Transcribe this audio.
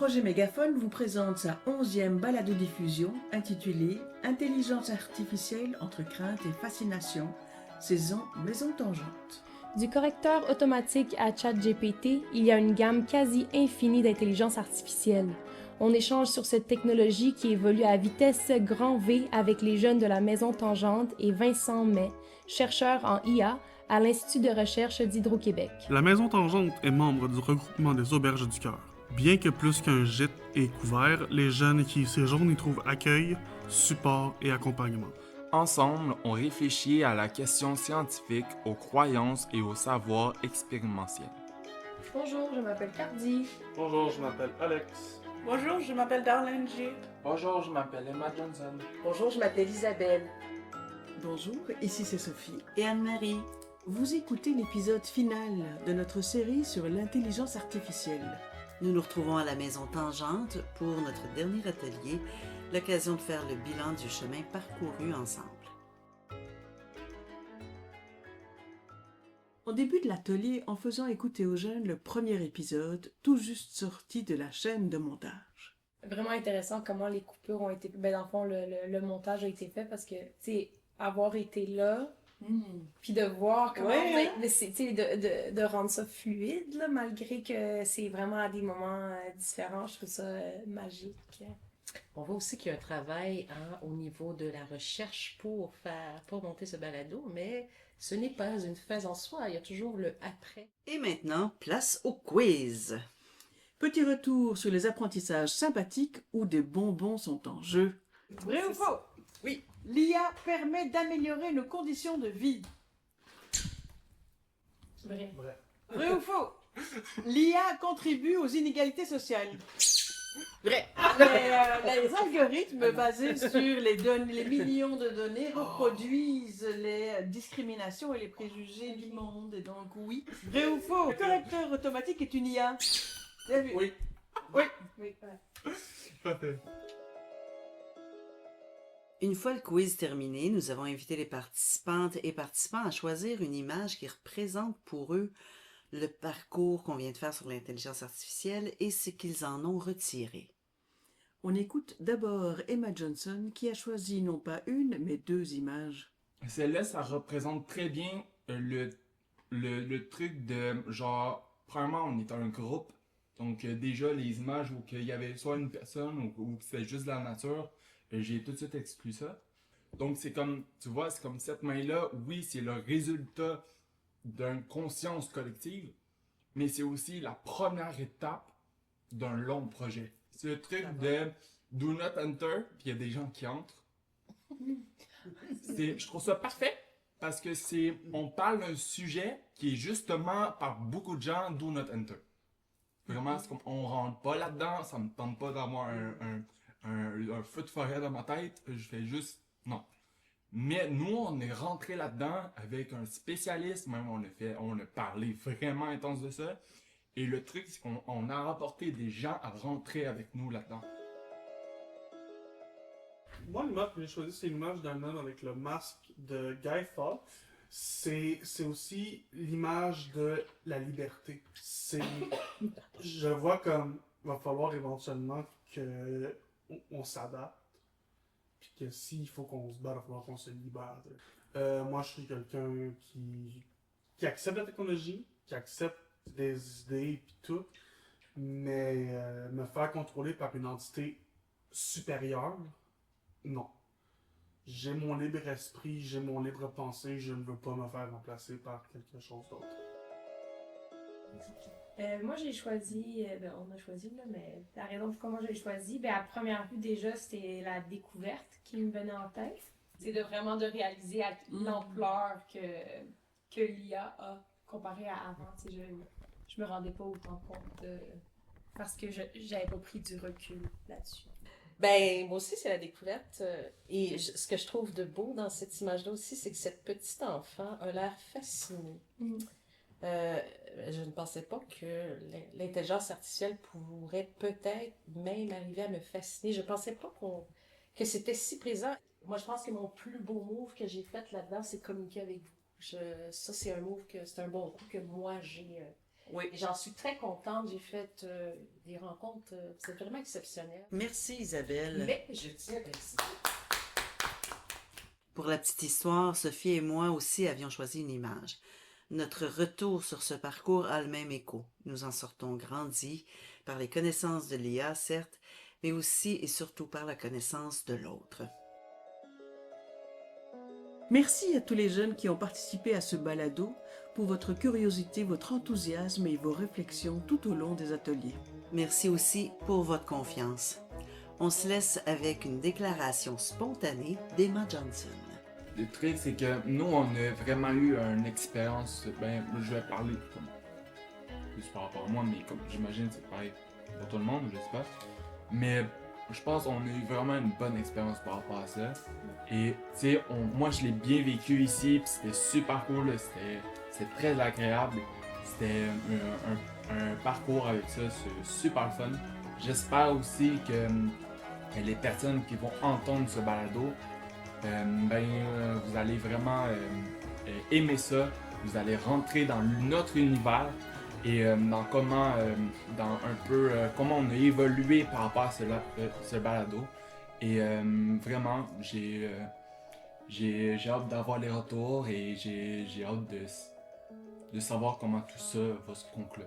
Projet Mégaphone vous présente sa 11e balado-diffusion intitulée « Intelligence artificielle entre crainte et fascination, saison Maison Tangente ». Du correcteur automatique à ChatGPT, il y a une gamme quasi infinie d'intelligence artificielle. On échange sur cette technologie qui évolue à vitesse grand V avec les jeunes de la Maison Tangente et Vincent May, chercheur en IA à l'Institut de recherche d'Hydro-Québec. La Maison Tangente est membre du regroupement des Auberges du Cœur. Bien que plus qu'un gîte et couvert, les jeunes qui y séjournent y trouvent accueil, support et accompagnement. Ensemble, on réfléchit à la question scientifique, aux croyances et au savoir expérimentiel. Bonjour, je m'appelle Cardi. Bonjour, je m'appelle Alex. Bonjour, je m'appelle Darlene G. Bonjour, je m'appelle Emma Johnson. Bonjour, je m'appelle Isabelle. Bonjour, ici c'est Sophie et Anne-Marie. Vous écoutez l'épisode final de notre série sur l'intelligence artificielle. Nous nous retrouvons à la Maison Tangente pour notre dernier atelier, l'occasion de faire le bilan du chemin parcouru ensemble. On débute l'atelier en faisant écouter aux jeunes le premier épisode, tout juste sorti de la chaîne de montage. Vraiment intéressant comment les coupures ont été... dans le fond, le montage a été fait parce que, tu sais, avoir été là, puis de voir comment... de rendre ça fluide, là, malgré que c'est vraiment à des moments différents, je trouve ça magique. On voit aussi qu'il y a un travail au niveau de la recherche pour monter ce balado, mais ce n'est pas une phase en soi, il y a toujours le après. Et maintenant, place au quiz. Petit retour sur les apprentissages sympathiques où des bonbons sont en jeu. Vrai ou faux? Oui. L'IA permet d'améliorer nos conditions de vie. Vrai. Vrai ou faux? L'IA contribue aux inégalités sociales. Vrai. Les algorithmes basés sur les millions de données reproduisent les discriminations et les préjugés du monde. Et donc, oui. Vrai ou faux? Le correcteur automatique est une IA. Bien vu. Oui. Oui. Parfait. Une fois le quiz terminé, nous avons invité les participantes et participants à choisir une image qui représente pour eux le parcours qu'on vient de faire sur l'intelligence artificielle et ce qu'ils en ont retiré. On écoute d'abord Emma Johnson qui a choisi non pas une, mais deux images. Celle-là, ça représente très bien le truc de genre, premièrement, on est un groupe, donc déjà les images où il y avait soit une personne ou que c'était juste de la nature, j'ai tout de suite exclu ça. Donc c'est comme, tu vois, c'est comme cette main-là, oui, c'est le résultat d'une conscience collective, mais c'est aussi la première étape d'un long projet. C'est le truc de do not enter, puis il y a des gens qui entrent. Je trouve ça parfait parce que on parle d'un sujet qui est justement par beaucoup de gens do not enter. Vraiment, on rentre pas là-dedans, ça me tente pas d'avoir un feu de forêt dans ma tête, je fais juste non. Mais nous, on est rentré là-dedans avec un spécialiste, même on a parlé vraiment intense de ça. Et le truc, c'est qu'on a rapporté des gens à rentrer avec nous là-dedans. Moi, l'image que j'ai choisie, c'est l'image d'un homme avec le masque de Guy Fawkes. C'est aussi l'image de la liberté. Je vois comme il va falloir éventuellement qu'on s'adapte. Puis que s'il faut qu'on se batte, il va falloir qu'on se libère. Moi, je suis quelqu'un qui accepte la technologie, qui accepte des idées et tout, mais me faire contrôler par une entité supérieure, non. J'ai mon libre esprit, j'ai mon libre pensée, je ne veux pas me faire remplacer par quelque chose d'autre. Moi, j'ai choisi, on a choisi, là, mais la raison pourquoi moi j'ai choisi, à première vue, déjà, c'était la découverte qui me venait en tête. C'est vraiment de réaliser l'ampleur que l'IA a comparé à avant. Je me rendais pas autant compte parce que j'avais pas pris du recul là-dessus. Moi aussi, c'est la découverte. Ce que je trouve de beau dans cette image-là aussi, c'est que cette petite enfant a l'air fascinée. Je ne pensais pas que l'intelligence artificielle pourrait peut-être même arriver à me fasciner. Je ne pensais pas que c'était si présent. Moi, je pense que mon plus beau move que j'ai fait là-dedans, c'est communiquer avec vous. Ça, c'est un move c'est un bon coup que moi, j'ai Oui. Et j'en suis très contente. J'ai fait des rencontres, c'est vraiment exceptionnel. Merci Isabelle. Mais je tiens à préciser. Pour la petite histoire, Sophie et moi aussi avions choisi une image. Notre retour sur ce parcours a le même écho. Nous en sortons grandis par les connaissances de l'IA, certes, mais aussi et surtout par la connaissance de l'autre. Merci à tous les jeunes qui ont participé à ce balado pour votre curiosité, votre enthousiasme et vos réflexions tout au long des ateliers. Merci aussi pour votre confiance. On se laisse avec une déclaration spontanée d'Emma Johnson. Le truc, c'est que nous, on a vraiment eu une expérience. Ben, je vais parler comme plus par rapport à moi, mais comme j'imagine, c'est pareil pour tout le monde, je sais pas. Mais je pense qu'on a eu vraiment une bonne expérience par rapport à ça. Et tu sais, moi, je l'ai bien vécu ici, puis c'était super cool, là, c'était très agréable. C'était un parcours avec ça, c'est super fun. J'espère aussi que les personnes qui vont entendre ce balado, vous allez vraiment aimer ça. Vous allez rentrer dans notre univers et dans comment on a évolué par rapport à ce balado. Et vraiment, j'ai hâte d'avoir les retours et j'ai hâte de savoir comment tout ça va se conclure.